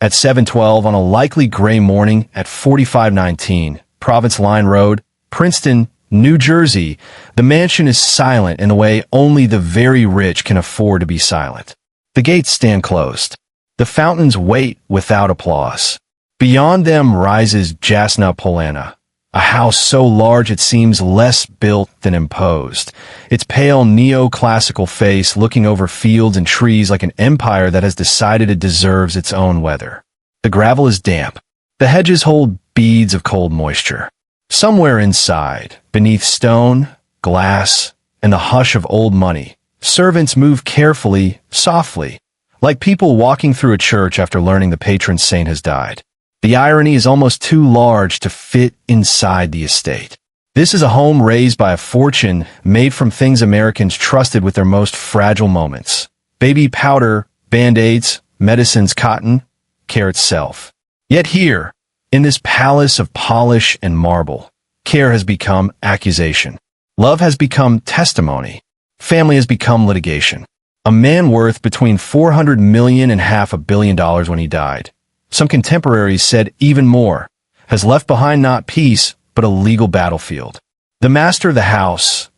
At 7:12 on a likely gray morning at 4519 Province Line Road, Princeton, New Jersey, the mansion is silent in the way only the very rich can afford to be silent. The gates stand closed. The fountains wait without applause. Beyond them rises Jasna Polana, a house so large it seems less built than imposed, its pale neoclassical face looking over fields and trees like an empire that has decided it deserves its own weather. The gravel is damp. The hedges hold beads of cold moisture. Somewhere inside, beneath stone, glass, and the hush of old money, servants move carefully, softly, like people walking through a church after learning the patron saint has died. The irony is almost too large to fit inside the estate. This is a home raised by a fortune made from things Americans trusted with their most fragile moments. Baby powder, Band-Aids, medicines, cotton, care itself. Yet here, in this palace of polish and marble, care has become accusation. Love has become testimony. Family has become litigation. A man worth between $400 million and $500 million when he died, some contemporaries said even more, has left behind not peace, but a legal battlefield. The master of the house,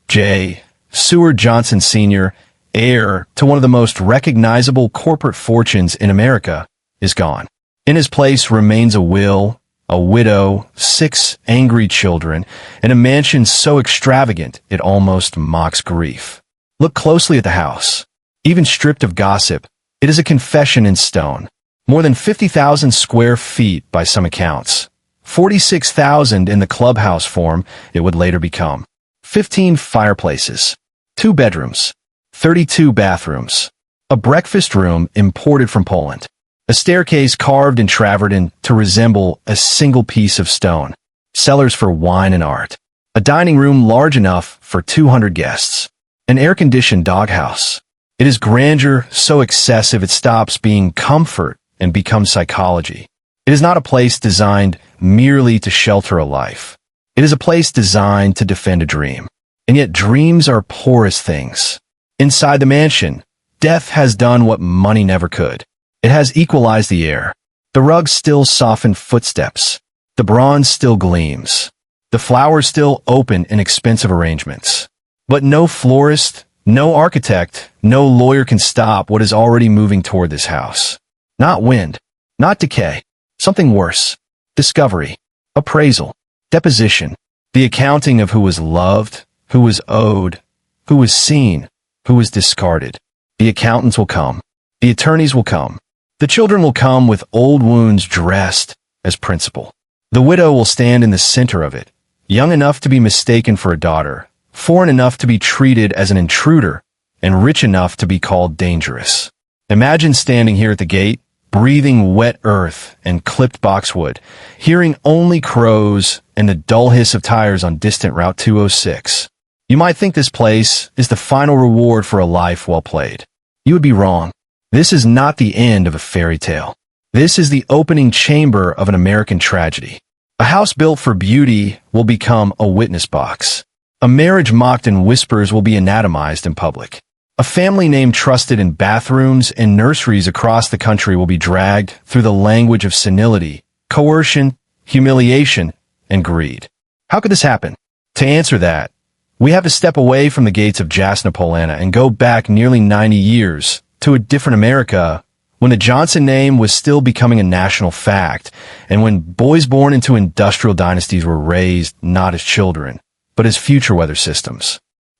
Seward Johnson Sr., heir to one of the most recognizable corporate fortunes in America, is gone. In his place remains a will, a widow, 6 angry children, and a mansion so extravagant it almost mocks grief. Look closely at the house. Even stripped of gossip, it is a confession in stone. More than 50,000 square feet by some accounts. 46,000 in the clubhouse form it would later become. 15 fireplaces. 2 bedrooms. 32 bathrooms. A breakfast room imported from Poland. A staircase carved and travertine to resemble a single piece of stone. Cellars for wine and art. A dining room large enough for 200 guests. An air-conditioned doghouse. It is grandeur so excessive it stops being comfort and becomes psychology. It is not a place designed merely to shelter a life. It is a place designed to defend a dream. And yet dreams are porous things. Inside the mansion, death has done what money never could. It has equalized the air. The rugs still soften footsteps. The bronze still gleams. The flowers still open in expensive arrangements. But no florist, no architect, no lawyer can stop what is already moving toward this house. Not wind, not decay, something worse. Discovery, appraisal, deposition, the accounting of who was loved, who was owed, who was seen, who was discarded. The accountants will come. The attorneys will come. The children will come with old wounds dressed as principal. The widow will stand in the center of it, young enough to be mistaken for a daughter, foreign enough to be treated as an intruder, and rich enough to be called dangerous. Imagine standing here at the gate, breathing wet earth and clipped boxwood, hearing only crows and the dull hiss of tires on distant Route 206. You might think this place is the final reward for a life well played. You would be wrong. This is not the end of a fairy tale. This is the opening chamber of an American tragedy. A house built for beauty will become a witness box. A marriage mocked in whispers will be anatomized in public. A family name trusted in bathrooms and nurseries across the country will be dragged through the language of senility, coercion, humiliation, and greed. How could this happen? To answer that, we have to step away from the gates of Jasna Polana and go back nearly 90 years to a different America, when the Johnson name was still becoming a national fact, and when boys born into industrial dynasties were raised not as children, but as future weather systems.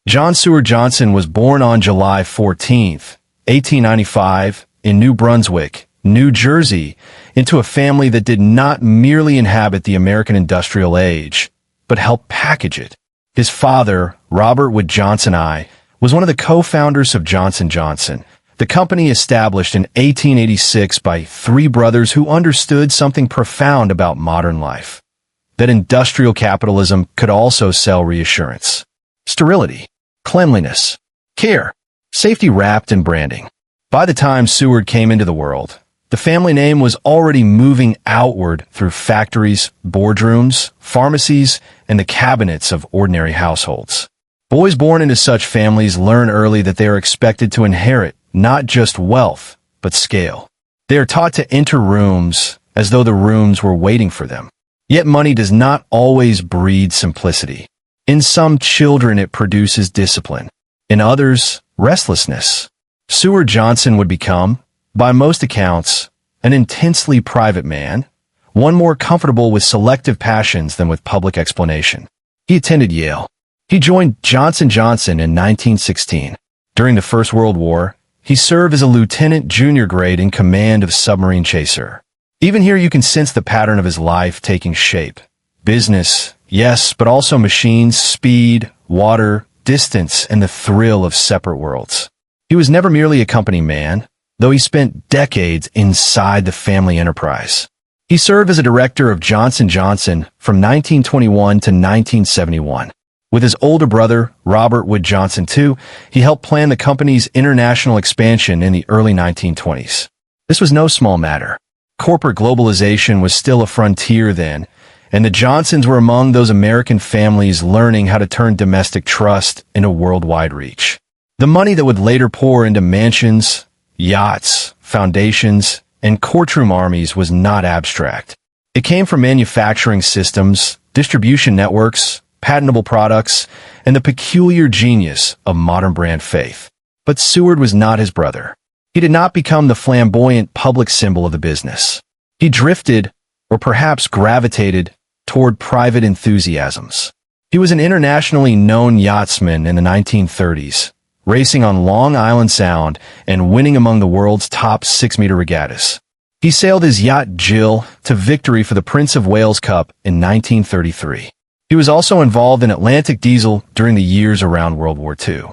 John Seward Johnson was born on July 14, 1895, in New Brunswick, New Jersey, into a family that did not merely inhabit the American industrial age, but helped package it. His father, Robert Wood Johnson I, was one of the co-founders of Johnson Johnson, the company established in 1886 by 3 brothers who understood something profound about modern life: that industrial capitalism could also sell reassurance, sterility, cleanliness, care, safety wrapped in branding. By the time Seward came into the world, the family name was already moving outward through factories, boardrooms, pharmacies, and the cabinets of ordinary households. Boys born into such families learn early that they are expected to inherit not just wealth, but scale. They are taught to enter rooms as though the rooms were waiting for them. Yet money does not always breed simplicity. In some children it produces discipline. In others, restlessness. Seward Johnson would become, by most accounts, an intensely private man, one more comfortable with selective passions than with public explanation. He attended Yale. He joined Johnson Johnson in 1916. During the First World War, he served as a lieutenant junior grade in command of submarine chaser. Even here you can sense the pattern of his life taking shape. Business, yes, but also machines, speed, water, distance, and the thrill of separate worlds. He was never merely a company man, though he spent decades inside the family enterprise. He served as a director of Johnson Johnson from 1921 to 1971. With his older brother, Robert Wood Johnson II, he helped plan the company's international expansion in the early 1920s. This was no small matter. Corporate globalization was still a frontier then, and the Johnsons were among those American families learning how to turn domestic trust into worldwide reach. The money that would later pour into mansions, yachts, foundations, and courtroom armies was not abstract. It came from manufacturing systems, distribution networks, patentable products, and the peculiar genius of modern brand faith. But Seward was not his brother. He did not become the flamboyant public symbol of the business. He drifted, or perhaps gravitated, toward private enthusiasms. He was an internationally known yachtsman in the 1930s, racing on Long Island Sound and winning among the world's top 6-meter regattas. He sailed his yacht Jill to victory for the Prince of Wales Cup in 1933. He was also involved in Atlantic Diesel during the years around World War II.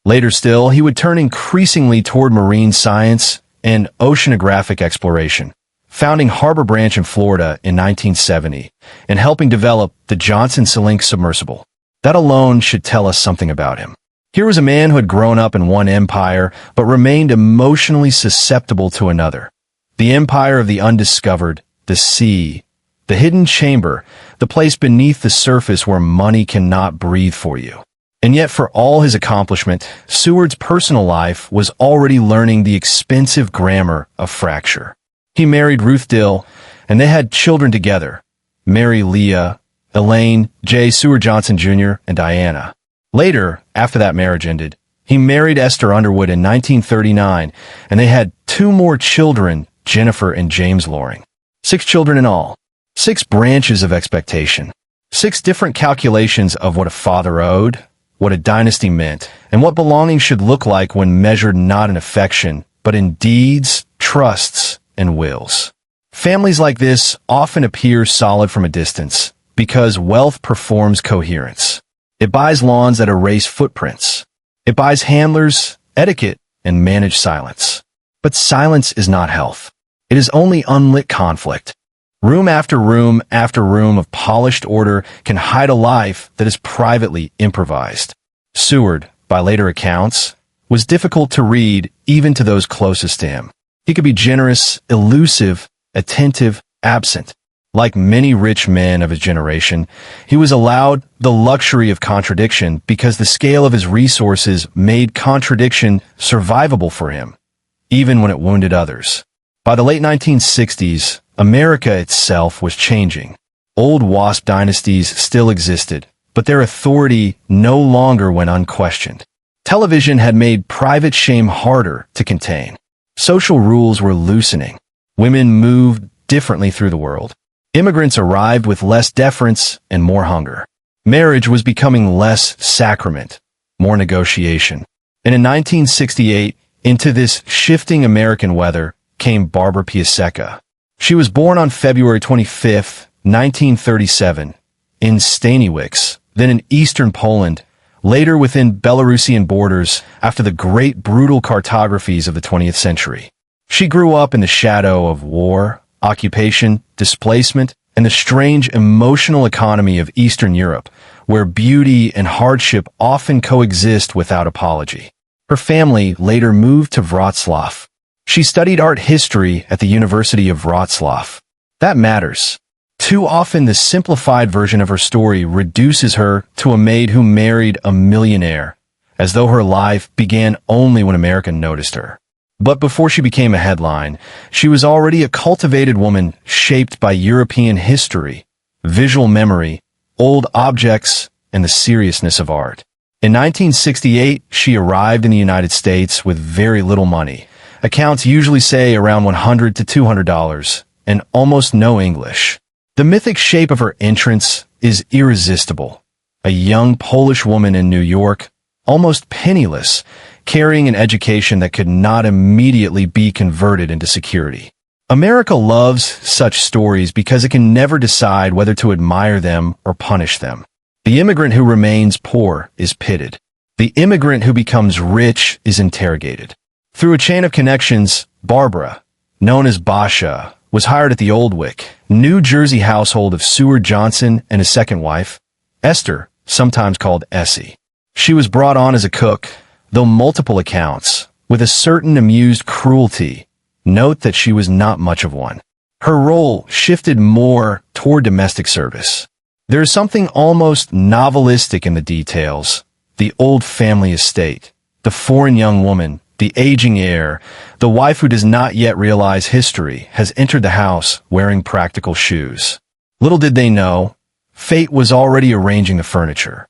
Later still, he would turn increasingly toward marine science and oceanographic exploration, founding Harbor Branch in Florida in 1970 and helping develop the Johnson Link submersible. That alone should tell us something about him. Here was a man who had grown up in one empire but remained emotionally susceptible to another. The empire of the undiscovered, the sea, the hidden chamber, the place beneath the surface where money cannot breathe for you. And yet for all his accomplishment, Seward's personal life was already learning the expensive grammar of fracture. He married Ruth Dill, and they had children together, Mary Leah, Elaine, J. Seward Johnson Jr., and Diana. Later, after that marriage ended, he married Esther Underwood in 1939, and they had 2 more children, Jennifer and James Loring. 6 children in all. 6 branches of expectation. 6 different calculations of what a father owed, what a dynasty meant, and what belonging should look like when measured not in affection, but in deeds, trusts, and wills. Families like this often appear solid from a distance because wealth performs coherence. It buys lawns that erase footprints. It buys handlers, etiquette, and managed silence. But silence is not health. It is only unlit conflict. Room after room after room of polished order can hide a life that is privately improvised. Seward, by later accounts, was difficult to read even to those closest to him. He could be generous, elusive, attentive, absent. Like many rich men of his generation, he was allowed the luxury of contradiction because the scale of his resources made contradiction survivable for him, even when it wounded others. By the late 1960s, America itself was changing. Old WASP dynasties still existed, but their authority no longer went unquestioned. Television had made private shame harder to contain. Social rules were loosening. Women moved differently through the world. Immigrants arrived with less deference and more hunger. Marriage was becoming less sacrament, more negotiation. And in 1968, into this shifting American weather came Barbara Piasecka. She was born on February 25, 1937, in Staniewicz, then in eastern Poland, later within Belarusian borders after the great brutal cartographies of the 20th century. She grew up in the shadow of war, occupation, displacement, and the strange emotional economy of Eastern Europe, where beauty and hardship often coexist without apology. Her family later moved to Wrocław. She studied art history at the University of Wrocław. That matters. Too often the simplified version of her story reduces her to a maid who married a millionaire, as though her life began only when America noticed her. But before she became a headline, she was already a cultivated woman shaped by European history, visual memory, old objects, and the seriousness of art. In 1968, she arrived in the United States with very little money. Accounts usually say around $100 to $200, and almost no English. The mythic shape of her entrance is irresistible. A young Polish woman in New York, almost penniless, carrying an education that could not immediately be converted into security. America loves such stories because it can never decide whether to admire them or punish them. The immigrant who remains poor is pitted. The immigrant who becomes rich is interrogated. Through a chain of connections, Barbara, known as Basha, was hired at the Oldwick, New Jersey household of Seward Johnson and his second wife, Esther, sometimes called Essie. She was brought on as a cook, though multiple accounts, with a certain amused cruelty, note that she was not much of one. Her role shifted more toward domestic service. There is something almost novelistic in the details. The old family estate, the foreign young woman, the aging heir, the wife who does not yet realize history, has entered the house wearing practical shoes. Little did they know, fate was already arranging the furniture.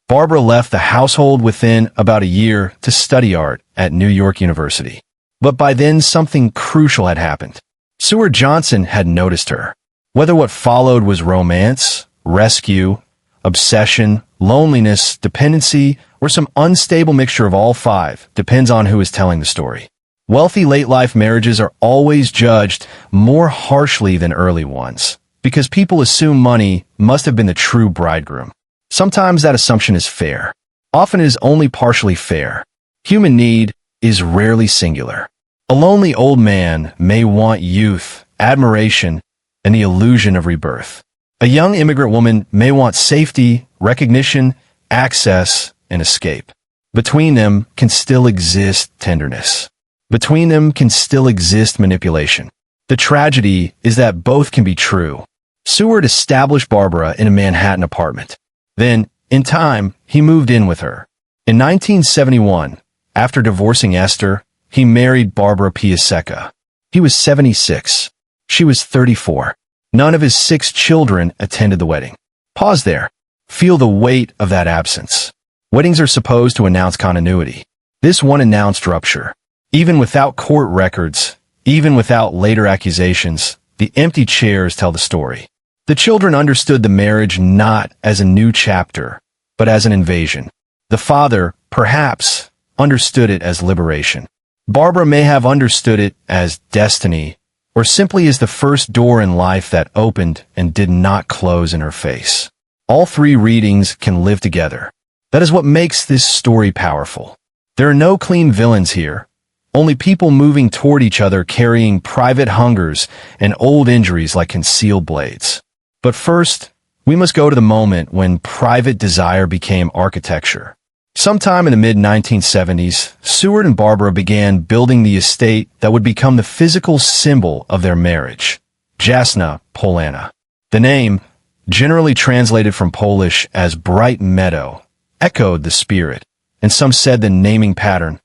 Barbara left the household within about a year to study art at New York University. But by then, something crucial had happened. Seward Johnson had noticed her. Whether what followed was romance, rescue, obsession, loneliness, dependency, or some unstable mixture of all five, depends on who is telling the story. Wealthy late-life marriages are always judged more harshly than early ones, because people assume money must have been the true bridegroom. Sometimes that assumption is fair. Often it is only partially fair. Human need is rarely singular. A lonely old man may want youth, admiration, and the illusion of rebirth. A young immigrant woman may want safety, recognition, access, and escape. Between them can still exist tenderness. Between them can still exist manipulation. The tragedy is that both can be true. Seward established Barbara in a Manhattan apartment. Then, in time, he moved in with her. In 1971, after divorcing Esther, he married Barbara Piasecka. He was 76. She was 34. None of his 6 children attended the wedding. Pause there. Feel the weight of that absence. Weddings are supposed to announce continuity. This one announced rupture. Even without court records, even without later accusations, the empty chairs tell the story. The children understood the marriage not as a new chapter, but as an invasion. The father, perhaps, understood it as liberation. Barbara may have understood it as destiny, or simply as the first door in life that opened and did not close in her face. All 3 readings can live together. That is what makes this story powerful. There are no clean villains here, only people moving toward each other carrying private hungers and old injuries like concealed blades. But first, we must go to the moment when private desire became architecture. Sometime in the mid-1970s, Seward and Barbara began building the estate that would become the physical symbol of their marriage, Jasna Polana. The name, generally translated from Polish as Bright Meadow, echoed the spirit, and some said the naming pattern,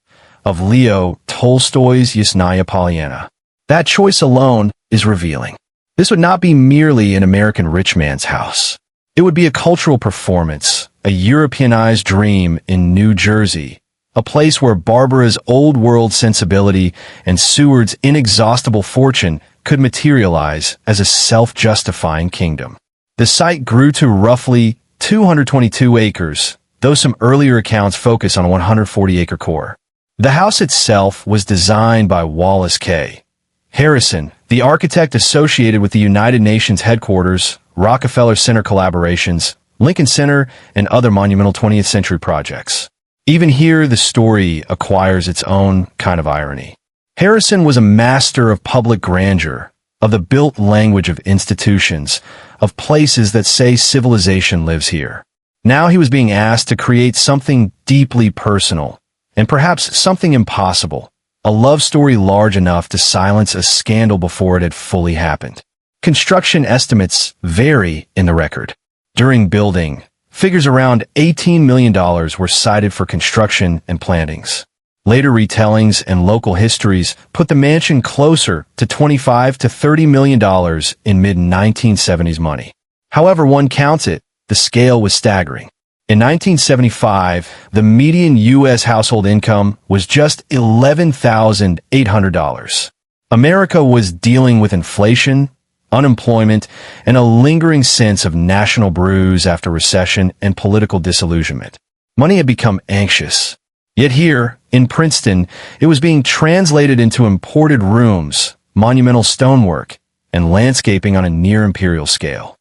of Leo Tolstoy's Yasnaya Polyana. That choice alone is revealing. This would not be merely an American rich man's house. It would be a cultural performance, a Europeanized dream in New Jersey, a place where Barbara's old-world sensibility and Seward's inexhaustible fortune could materialize as a self-justifying kingdom. The site grew to roughly 222 acres, though some earlier accounts focus on a 140-acre core. The house itself was designed by Wallace K. Harrison, the architect associated with the United Nations headquarters, Rockefeller Center collaborations, Lincoln Center, and other monumental 20th century projects. Even here, the story acquires its own kind of irony. Harrison was a master of public grandeur, of the built language of institutions, of places that say civilization lives here. Now he was being asked to create something deeply personal, and perhaps something impossible, a love story large enough to silence a scandal before it had fully happened. Construction estimates vary in the record. During building, figures around $18 million were cited for construction and plantings. Later retellings and local histories put the mansion closer to $25 to $30 million in mid-1970s money. However one counts it, the scale was staggering. In 1975, the median U.S. household income was just $11,800. America was dealing with inflation, unemployment, and a lingering sense of national bruise after recession and political disillusionment. Money had become anxious. Yet here, in Princeton, it was being translated into imported rooms, monumental stonework, and landscaping on a near-imperial scale.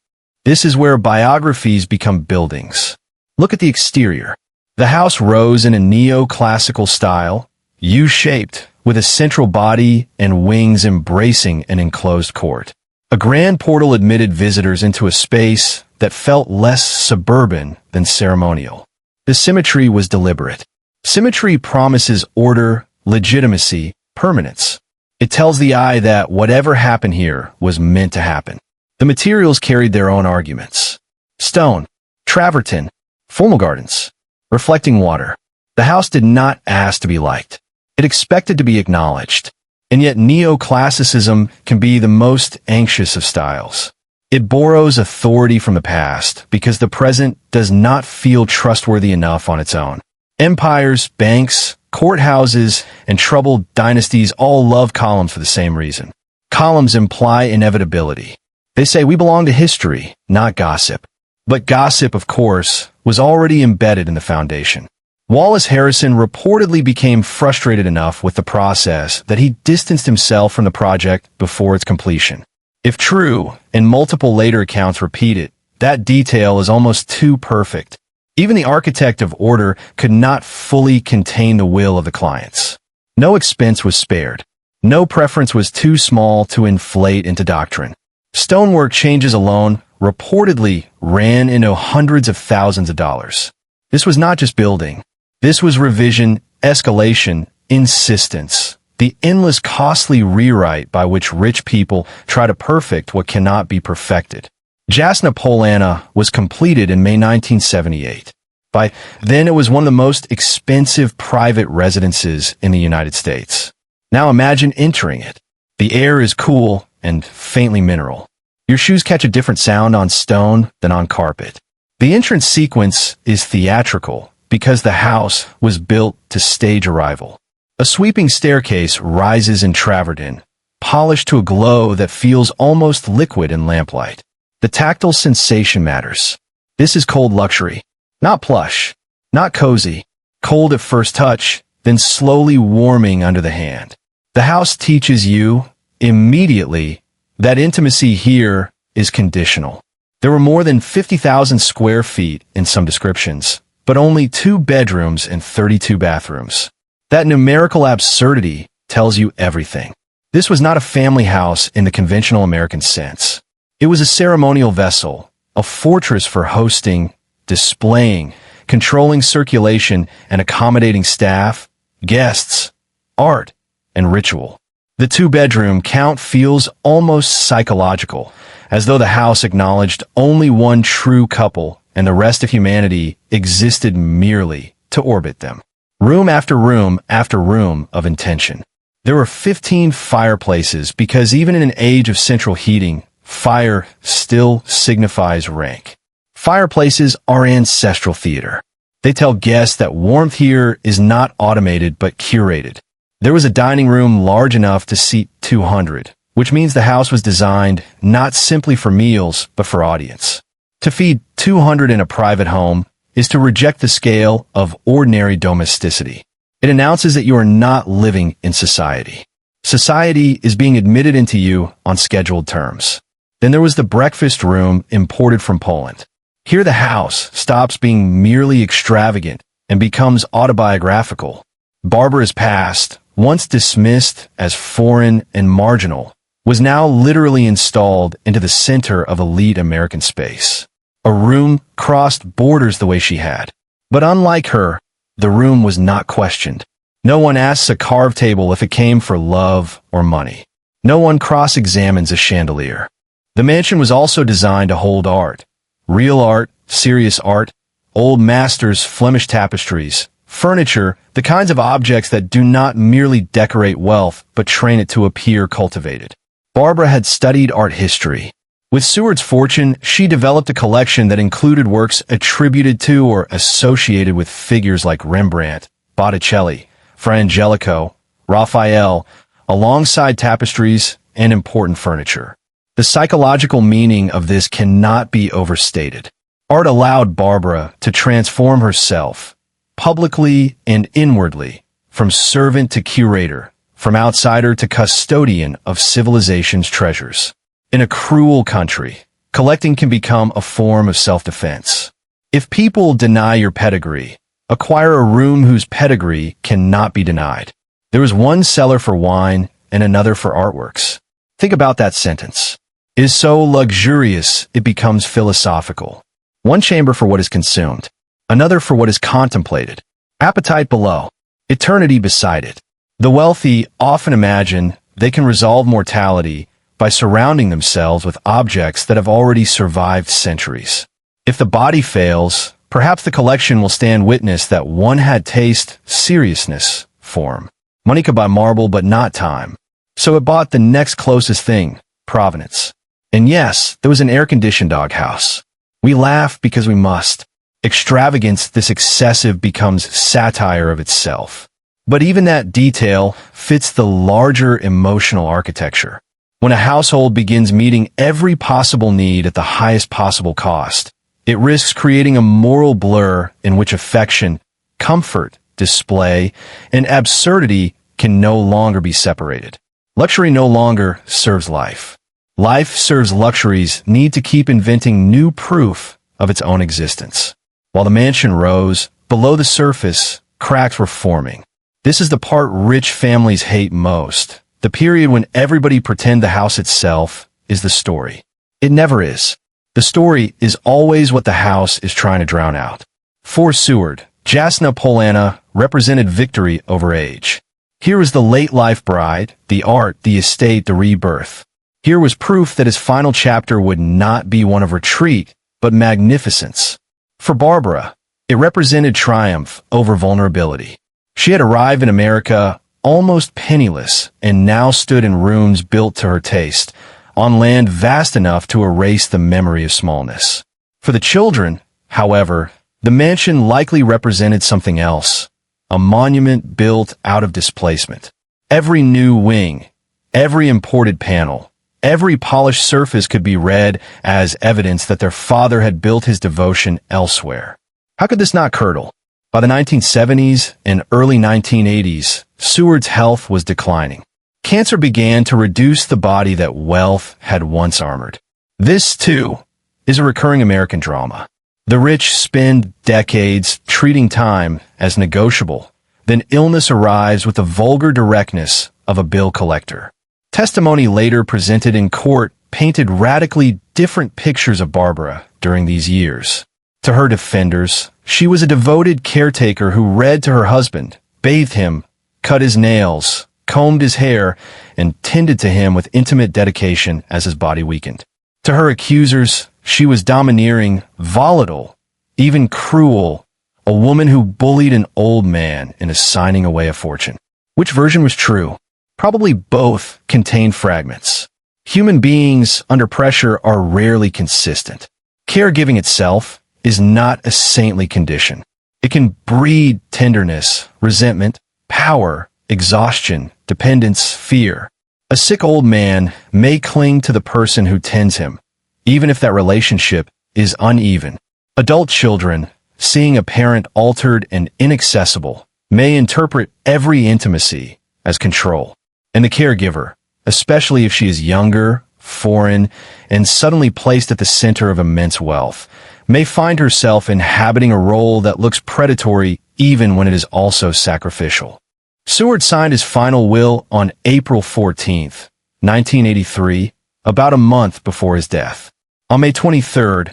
This is where biographies become buildings. Look at the exterior. The house rose in a neo-classical style, U-shaped, with a central body and wings embracing an enclosed court. A grand portal admitted visitors into a space that felt less suburban than ceremonial. The symmetry was deliberate. Symmetry promises order, legitimacy, permanence. It tells the eye that whatever happened here was meant to happen. The materials carried their own arguments. Stone, travertine, formal gardens, reflecting water. The house did not ask to be liked. It expected to be acknowledged. And yet neoclassicism can be the most anxious of styles. It borrows authority from the past because the present does not feel trustworthy enough on its own. Empires, banks, courthouses, and troubled dynasties all love columns for the same reason. Columns imply inevitability. They say we belong to history, not gossip. But gossip, of course, was already embedded in the foundation. Wallace Harrison reportedly became frustrated enough with the process that he distanced himself from the project before its completion. If true, and multiple later accounts repeat it, that detail is almost too perfect. Even the architect of order could not fully contain the will of the clients. No expense was spared. No preference was too small to inflate into doctrine. Stonework changes alone reportedly ran into hundreds of thousands of dollars. This was not just building. This was revision, escalation, insistence, the endless costly rewrite by which rich people try to perfect what cannot be perfected. Jasna Polana was completed in May 1978. By then, it was one of the most expensive private residences in the United States. Now imagine entering it. The air is cool and faintly mineral. Your shoes catch a different sound on stone than on carpet. The entrance sequence is theatrical because the house was built to stage arrival. A sweeping staircase rises in travertine, polished to a glow that feels almost liquid in lamplight. The tactile sensation matters. This is cold luxury. Not plush, not cozy, cold at first touch, then slowly warming under the hand. The house teaches you, immediately, that intimacy here is conditional. There were more than 50,000 square feet in some descriptions, but only 2 bedrooms and 32 bathrooms. That numerical absurdity tells you everything. This was not a family house in the conventional American sense. It was a ceremonial vessel, a fortress for hosting, displaying, controlling circulation, and accommodating staff, guests, art, and ritual. The 2-bedroom count feels almost psychological, as though the house acknowledged only one true couple and the rest of humanity existed merely to orbit them. Room after room after room of intention. There were 15 fireplaces because even in an age of central heating, fire still signifies rank. Fireplaces are ancestral theater. They tell guests that warmth here is not automated but curated. There was a dining room large enough to seat 200, which means the house was designed not simply for meals but for audience. To feed 200 in a private home is to reject the scale of ordinary domesticity. It announces that you are not living in society. Society is being admitted into you on scheduled terms. Then there was the breakfast room imported from Poland. Here the house stops being merely extravagant and becomes autobiographical. Barbara's past, once dismissed as foreign and marginal, was now literally installed into the center of elite American space. A room crossed borders the way she had. But unlike her, the room was not questioned. No one asks a carved table if it came for love or money. No one cross-examines a chandelier. The mansion was also designed to hold art. Real art, serious art, old masters' Flemish tapestries, furniture, the kinds of objects that do not merely decorate wealth, but train it to appear cultivated. Barbara had studied art history. With Seward's fortune, she developed a collection that included works attributed to or associated with figures like Rembrandt, Botticelli, Fra Angelico, Raphael, alongside tapestries and important furniture. The psychological meaning of this cannot be overstated. Art allowed Barbara to transform herself, publicly and inwardly, from servant to curator, from outsider to custodian of civilization's treasures. In a cruel country, collecting can become a form of self-defense. If people deny your pedigree, acquire a room whose pedigree cannot be denied. There is one cellar for wine and another for artworks. Think about that sentence. It is so luxurious it becomes philosophical. One chamber for what is consumed, another for what is contemplated. Appetite below, eternity beside it. The wealthy often imagine they can resolve mortality by surrounding themselves with objects that have already survived centuries. If the body fails, perhaps the collection will stand witness that one had taste, seriousness, form. Money could buy marble, but not time. So it bought the next closest thing, provenance. And yes, there was an air-conditioned doghouse. We laugh because we must. Extravagance, this excessive, becomes satire of itself. But even that detail fits the larger emotional architecture. When a household begins meeting every possible need at the highest possible cost, it risks creating a moral blur in which affection, comfort, display, and absurdity can no longer be separated. Luxury no longer serves life. Life serves luxuries need to keep inventing new proof of its own existence. While the mansion rose, below the surface, cracks were forming. This is the part rich families hate most. The period when everybody pretend the house itself is the story. It never is. The story is always what the house is trying to drown out. For Seward, Jasna Polana represented victory over age. Here was the late-life bride, the art, the estate, the rebirth. Here was proof that his final chapter would not be one of retreat, but magnificence. For Barbara, it represented triumph over vulnerability. She had arrived in America almost penniless and now stood in rooms built to her taste, on land vast enough to erase the memory of smallness. For the children, however, the mansion likely represented something else, a monument built out of displacement. Every new wing, every imported panel, every polished surface could be read as evidence that their father had built his devotion elsewhere. How could this not curdle? By the 1970s and early 1980s, Seward's health was declining. Cancer began to reduce the body that wealth had once armored. This, too, is a recurring American drama. The rich spend decades treating time as negotiable. Then illness arrives with the vulgar directness of a bill collector. Testimony later presented in court painted radically different pictures of Barbara during these years. To her defenders, she was a devoted caretaker who read to her husband, bathed him, cut his nails, combed his hair, and tended to him with intimate dedication as his body weakened. To her accusers, she was domineering, volatile, even cruel, a woman who bullied an old man into signing away a fortune. Which version was true? Probably both contain fragments. Human beings under pressure are rarely consistent. Caregiving itself is not a saintly condition. It can breed tenderness, resentment, power, exhaustion, dependence, fear. A sick old man may cling to the person who tends him, even if that relationship is uneven. Adult children, seeing a parent altered and inaccessible, may interpret every intimacy as control. And the caregiver, especially if she is younger, foreign, and suddenly placed at the center of immense wealth, may find herself inhabiting a role that looks predatory even when it is also sacrificial. Seward signed his final will on April 14, 1983, about a month before his death. On May 23,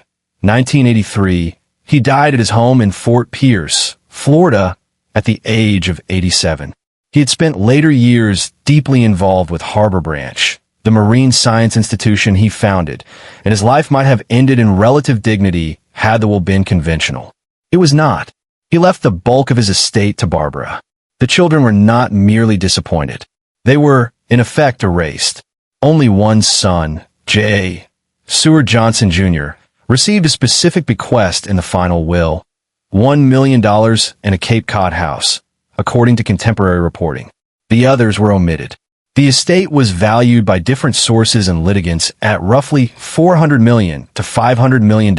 1983, he died at his home in Fort Pierce, Florida, at the age of 87. He had spent later years deeply involved with Harbor Branch, the marine science institution he founded, and his life might have ended in relative dignity had the will been conventional. It was not. He left the bulk of his estate to Barbara. The children were not merely disappointed. They were, in effect, erased. Only one son, Seward Johnson Sr., received a specific bequest in the final will, $1 million and a Cape Cod house, according to contemporary reporting. The others were omitted. The estate was valued by different sources and litigants at roughly $400 million to $500 million,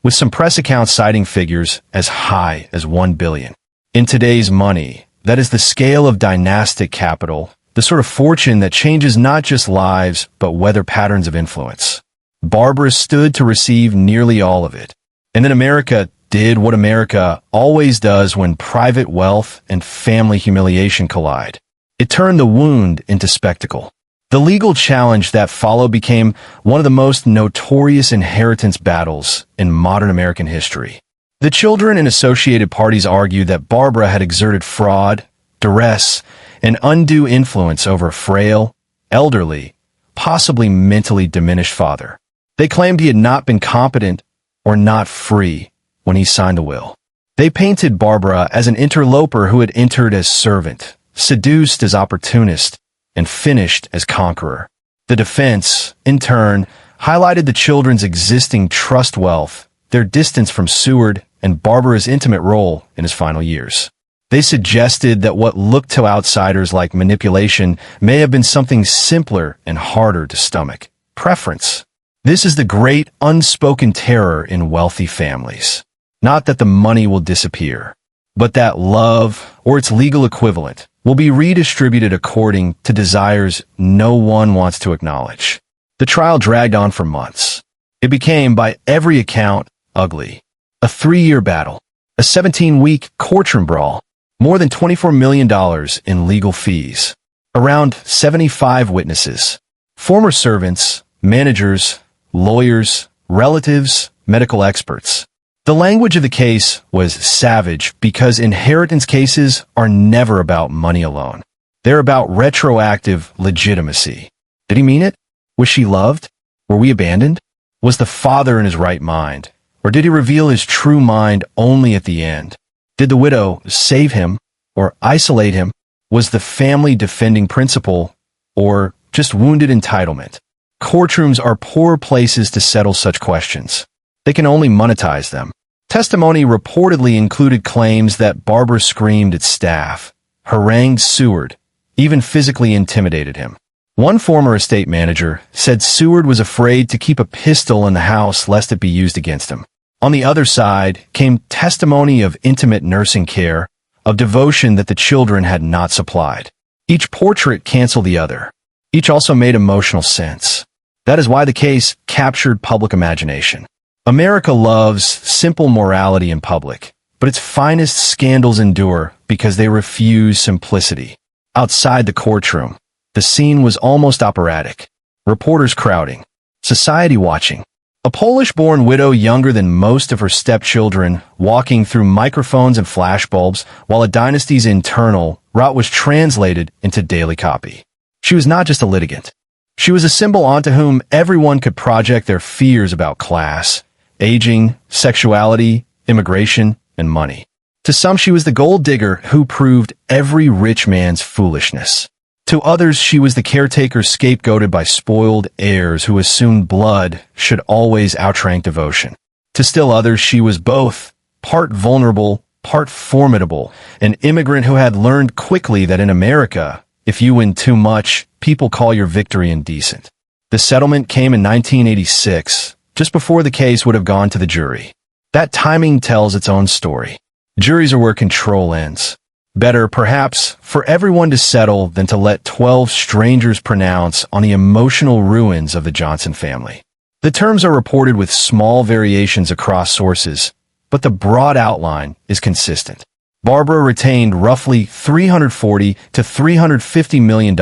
with some press accounts citing figures as high as $1 billion. In today's money, that is the scale of dynastic capital, the sort of fortune that changes not just lives, but weather patterns of influence. Barbara stood to receive nearly all of it. And then America did what America always does when private wealth and family humiliation collide. It turned the wound into spectacle. The legal challenge that followed became one of the most notorious inheritance battles in modern American history. The children and associated parties argued that Barbara had exerted fraud, duress, and undue influence over a frail, elderly, possibly mentally diminished father. They claimed he had not been competent or not free when he signed the will. They painted Barbara as an interloper who had entered as servant, seduced as opportunist, and finished as conqueror. The defense, in turn, highlighted the children's existing trust wealth, their distance from Seward, and Barbara's intimate role in his final years. They suggested that what looked to outsiders like manipulation may have been something simpler and harder to stomach: preference. This is the great unspoken terror in wealthy families. Not that the money will disappear, but that love, or its legal equivalent, will be redistributed according to desires no one wants to acknowledge. The trial dragged on for months. It became, by every account, ugly. A 3-year battle, a 17-week courtroom brawl, more than $24 million in legal fees, around 75 witnesses, former servants, managers, lawyers, relatives, medical experts. The language of the case was savage because inheritance cases are never about money alone. They're about retroactive legitimacy. Did he mean it? Was she loved? Were we abandoned? Was the father in his right mind? Or did he reveal his true mind only at the end? Did the widow save him or isolate him? Was the family defending principle or just wounded entitlement? Courtrooms are poor places to settle such questions. They can only monetize them. Testimony reportedly included claims that Barbara screamed at staff, harangued Seward, even physically intimidated him. One former estate manager said Seward was afraid to keep a pistol in the house lest it be used against him. On the other side came testimony of intimate nursing care, of devotion that the children had not supplied. Each portrait canceled the other. Each also made emotional sense. That is why the case captured public imagination. America loves simple morality in public, but its finest scandals endure because they refuse simplicity. Outside the courtroom, the scene was almost operatic. Reporters crowding, society watching. A Polish-born widow younger than most of her stepchildren walking through microphones and flashbulbs while a dynasty's internal route was translated into daily copy. She was not just a litigant. She was a symbol onto whom everyone could project their fears about class, aging, sexuality, immigration, and money. To some, she was the gold digger who proved every rich man's foolishness. To others, she was the caretaker scapegoated by spoiled heirs who assumed blood should always outrank devotion. To still others, she was both, part vulnerable, part formidable, an immigrant who had learned quickly that in America, if you win too much, people call your victory indecent. The settlement came in 1986, just before the case would have gone to the jury. That timing tells its own story. Juries are where control ends. Better, perhaps, for everyone to settle than to let 12 strangers pronounce on the emotional ruins of the Johnson family. The terms are reported with small variations across sources, but the broad outline is consistent. Barbara retained roughly $340 to $350 million,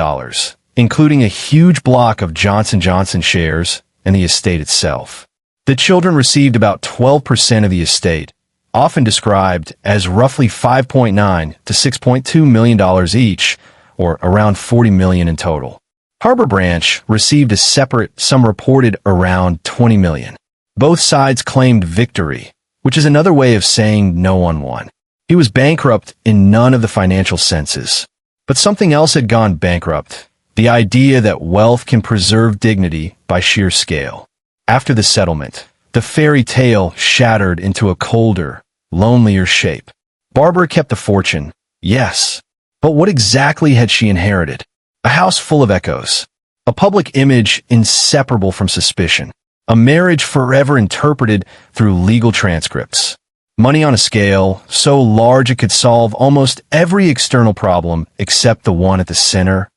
including a huge block of Johnson Johnson shares and the estate itself. The children received about 12% of the estate, often described as roughly $5.9 to $6.2 million each, or around $40 million in total. Harbor Branch received a separate, some reported around $20 million. Both sides claimed victory, which is another way of saying no one won. He was bankrupt in none of the financial senses. But something else had gone bankrupt, the idea that wealth can preserve dignity by sheer scale. After the settlement, the fairy tale shattered into a colder, lonelier shape. Barbara kept the fortune, yes. But what exactly had she inherited? A house full of echoes. A public image inseparable from suspicion. A marriage forever interpreted through legal transcripts. Money on a scale so large it could solve almost every external problem except the one at the center: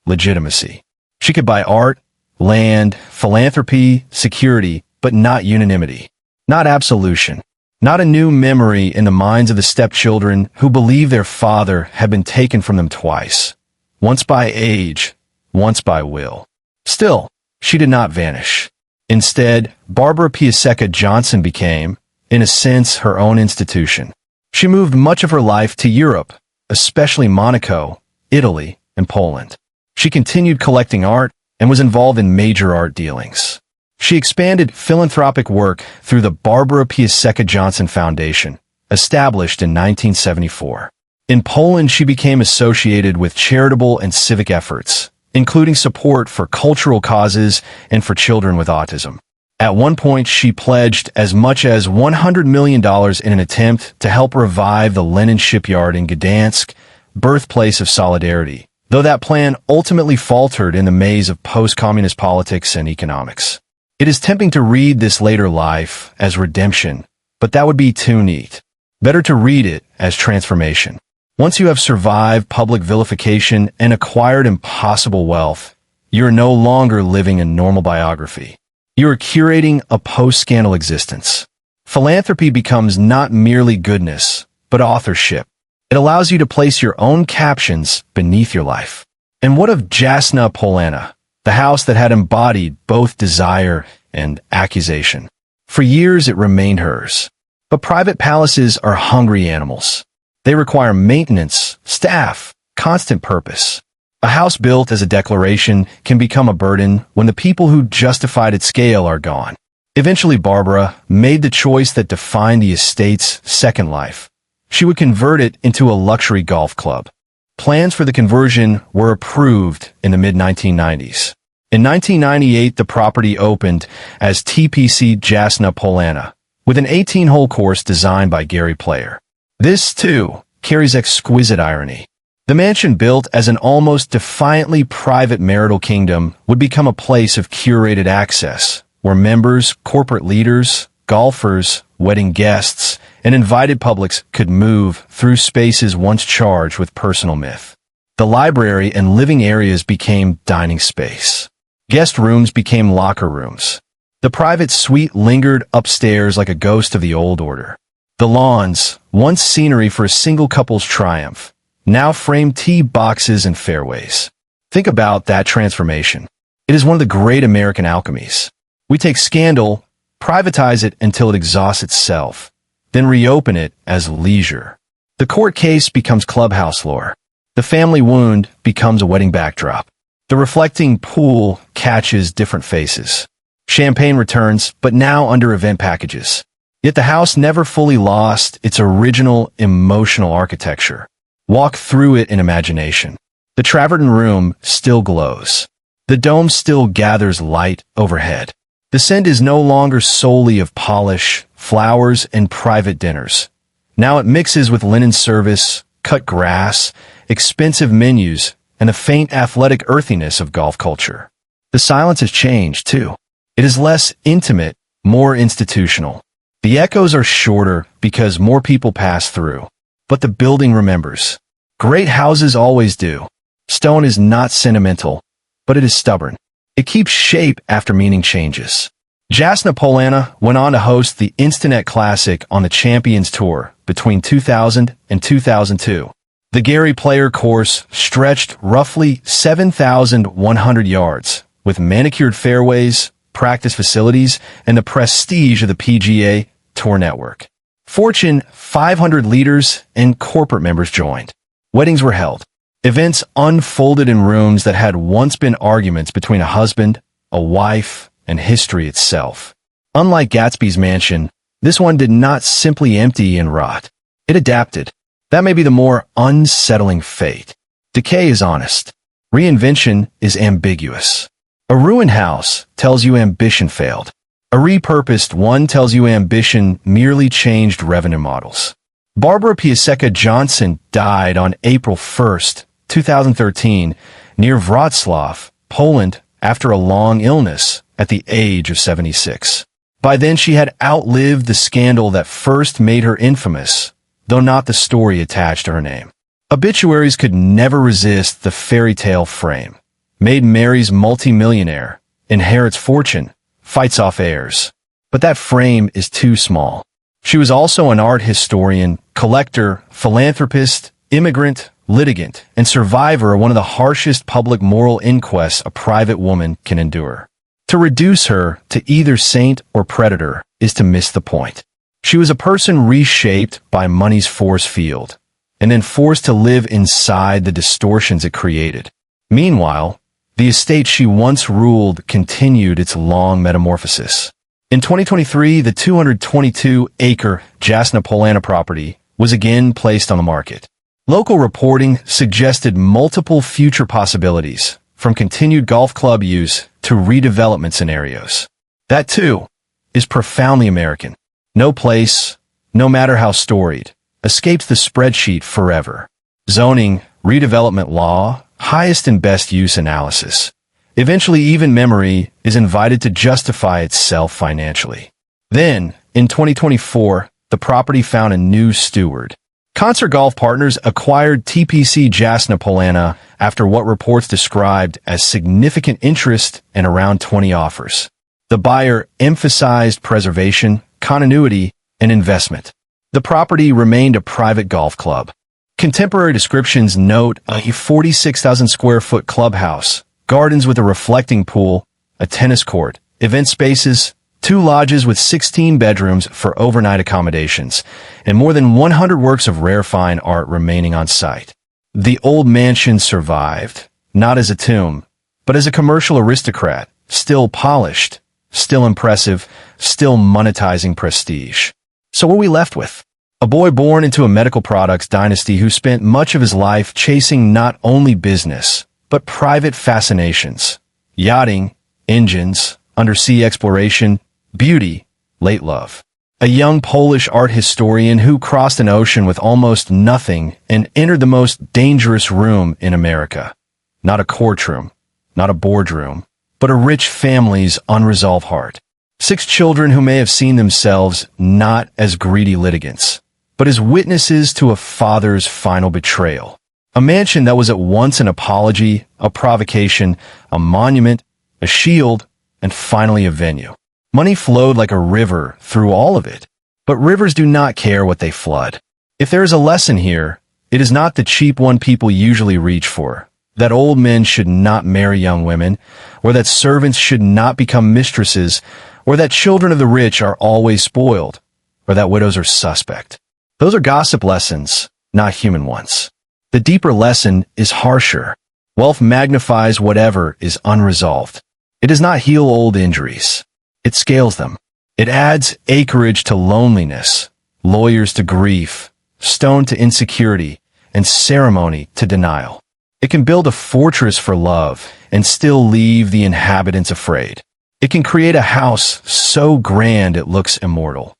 legitimacy. She could buy art, land, philanthropy, security, but not unanimity. Not absolution. Not a new memory in the minds of the stepchildren who believe their father had been taken from them twice. Once by age, once by will. Still, she did not vanish. Instead, Barbara Piasecka Johnson became, in a sense, her own institution. She moved much of her life to Europe, especially Monaco, Italy, and Poland. She continued collecting art and was involved in major art dealings. She expanded philanthropic work through the Barbara Piasecka Johnson Foundation, established in 1974. In Poland, she became associated with charitable and civic efforts, including support for cultural causes and for children with autism. At one point, she pledged as much as $100 million in an attempt to help revive the Lenin shipyard in Gdansk, birthplace of solidarity, though that plan ultimately faltered in the maze of post-communist politics and economics. It is tempting to read this later life as redemption, but that would be too neat. Better to read it as transformation. Once you have survived public vilification and acquired impossible wealth, you are no longer living a normal biography. You are curating a post-scandal existence. Philanthropy becomes not merely goodness, but authorship. It allows you to place your own captions beneath your life. And what of Jasna Polana, the house that had embodied both desire and accusation? For years it remained hers. But private palaces are hungry animals. They require maintenance, staff, constant purpose. A house built as a declaration can become a burden when the people who justified its scale are gone. Eventually, Barbara made the choice that defined the estate's second life. She would convert it into a luxury golf club. Plans for the conversion were approved in the mid-1990s. In 1998, the property opened as TPC Jasna Polana, with an 18-hole course designed by Gary Player. This, too, carries exquisite irony. The mansion, built as an almost defiantly private marital kingdom, would become a place of curated access, where members, corporate leaders, golfers, wedding guests, and invited publics could move through spaces once charged with personal myth. The library and living areas became dining space. Guest rooms became locker rooms. The private suite lingered upstairs like a ghost of the old order. The lawns, once scenery for a single couple's triumph, now frame tee boxes and fairways. Think about that transformation. It is one of the great American alchemies. We take scandal, privatize it until it exhausts itself, then reopen it as leisure. The court case becomes clubhouse lore. The family wound becomes a wedding backdrop. The reflecting pool catches different faces. Champagne returns, but now under event packages. Yet the house never fully lost its original emotional architecture. Walk through it in imagination. The Traverton Room still glows. The dome still gathers light overhead. The scent is no longer solely of polish, flowers, and private dinners. Now it mixes with linen service, cut grass, expensive menus, and the faint athletic earthiness of golf culture. The silence has changed, too. It is less intimate, more institutional. The echoes are shorter because more people pass through. But the building remembers. Great houses always do. Stone is not sentimental, but it is stubborn. It keeps shape after meaning changes. Jasna Polana went on to host the Instanet Classic on the Champions Tour between 2000 and 2002. The Gary Player course stretched roughly 7,100 yards, with manicured fairways, practice facilities, and the prestige of the PGA Tour network. Fortune 500 leaders and corporate members joined. Weddings were held. Events unfolded in rooms that had once been arguments between a husband, a wife, and history itself. Unlike Gatsby's mansion, this one did not simply empty and rot. It adapted. That may be the more unsettling fate. Decay is honest. Reinvention is ambiguous. A ruined house tells you ambition failed. A repurposed one tells you ambition merely changed revenue models. Barbara Piasecka Johnson died on April 1st, 2013, near Wrocław, Poland, after a long illness at the age of 76. By then, she had outlived the scandal that first made her infamous, though not the story attached to her name. Obituaries could never resist the fairy tale frame. Maid marries multimillionaire, inherits fortune, fights off heirs. But that frame is too small. She was also an art historian, collector, philanthropist, immigrant, litigant, and survivor of one of the harshest public moral inquests a private woman can endure. To reduce her to either saint or predator is to miss the point. She was a person reshaped by money's force field, and then forced to live inside the distortions it created. Meanwhile, the estate she once ruled continued its long metamorphosis. In 2023, the 222-acre Jasna Polana property was again placed on the market. Local reporting suggested multiple future possibilities, from continued golf club use to redevelopment scenarios. That, too, is profoundly American. No place, no matter how storied, escapes the spreadsheet forever. Zoning, redevelopment law, highest and best use analysis. Eventually, even memory is invited to justify itself financially. Then, in 2024, the property found a new steward. Concert Golf Partners acquired TPC Jasna Polana after what reports described as significant interest and around 20 offers. The buyer emphasized preservation, continuity, and investment. The property remained a private golf club. Contemporary descriptions note a 46,000 square foot clubhouse, gardens with a reflecting pool, a tennis court, event spaces, 2 lodges with 16 bedrooms for overnight accommodations, and more than 100 works of rare fine art remaining on site. The old mansion survived, not as a tomb, but as a commercial aristocrat, still polished, still impressive, still monetizing prestige. So what are we left with? A boy born into a medical products dynasty who spent much of his life chasing not only business, but private fascinations, yachting, engines, undersea exploration, beauty, late love. A young Polish art historian who crossed an ocean with almost nothing and entered the most dangerous room in America. Not a courtroom, not a boardroom, but a rich family's unresolved heart. 6 children who may have seen themselves not as greedy litigants, but as witnesses to a father's final betrayal. A mansion that was at once an apology, a provocation, a monument, a shield, and finally a venue. Money flowed like a river through all of it, but rivers do not care what they flood. If there is a lesson here, it is not the cheap one people usually reach for, that old men should not marry young women, or that servants should not become mistresses, or that children of the rich are always spoiled, or that widows are suspect. Those are gossip lessons, not human ones. The deeper lesson is harsher. Wealth magnifies whatever is unresolved. It does not heal old injuries. It scales them. It adds acreage to loneliness, lawyers to grief, stone to insecurity, and ceremony to denial. It can build a fortress for love and still leave the inhabitants afraid. It can create a house so grand it looks immortal,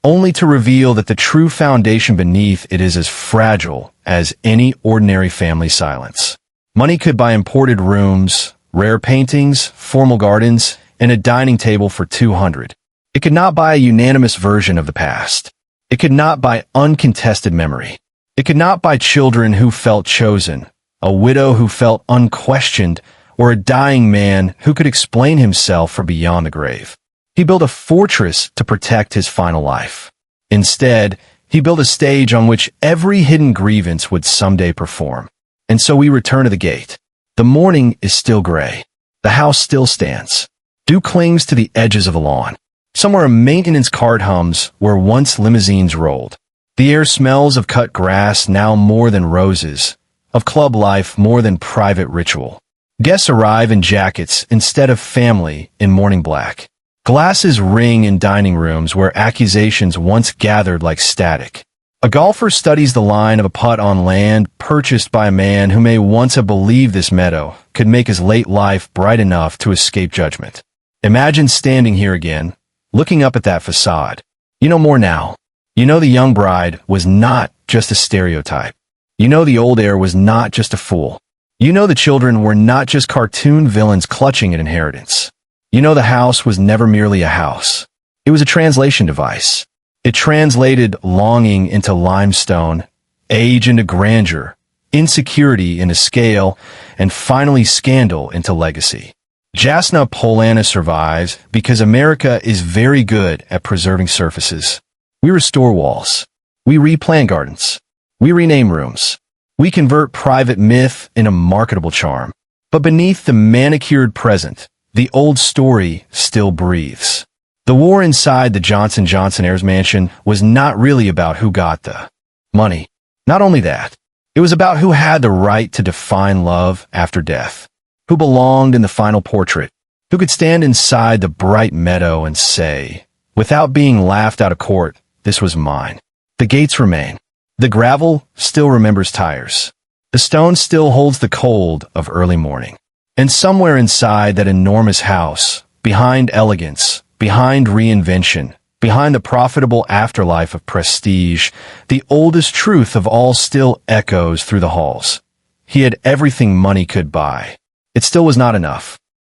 only to reveal that the true foundation beneath it is as fragile as any ordinary family silence. Money could buy imported rooms, rare paintings, formal gardens, and a dining table for 200. It could not buy a unanimous version of the past. It could not buy uncontested memory. It could not buy children who felt chosen, a widow who felt unquestioned, or a dying man who could explain himself from beyond the grave. He built a fortress to protect his final life. Instead, he built a stage on which every hidden grievance would someday perform. And so we return to the gate. The morning is still gray. The house still stands. Dew clings to the edges of the lawn. Somewhere a maintenance cart hums where once limousines rolled. The air smells of cut grass now more than roses, of club life more than private ritual. Guests arrive in jackets instead of family in morning black. Glasses ring in dining rooms where accusations once gathered like static. A golfer studies the line of a putt on land purchased by a man who may once have believed this meadow could make his late life bright enough to escape judgment. Imagine standing here again, looking up at that facade. You know more now. You know the young bride was not just a stereotype. You know the old heir was not just a fool. You know the children were not just cartoon villains clutching at inheritance. You know the house was never merely a house. It was a translation device. It translated longing into limestone, age into grandeur, insecurity into scale, and finally scandal into legacy. Jasna Polana survives because America is very good at preserving surfaces. We restore walls. We replant gardens. We rename rooms. We convert private myth into marketable charm. But beneath the manicured present, the old story still breathes. The war inside the Johnson Johnson heirs mansion was not really about who got the money. Not only that, it was about who had the right to define love after death, who belonged in the final portrait, who could stand inside the bright meadow and say, without being laughed out of court, this was mine. The gates remain. The gravel still remembers tires. The stone still holds the cold of early morning. And somewhere inside that enormous house, behind elegance, behind reinvention, behind the profitable afterlife of prestige, the oldest truth of all still echoes through the halls. He had everything money could buy. It still was not enough.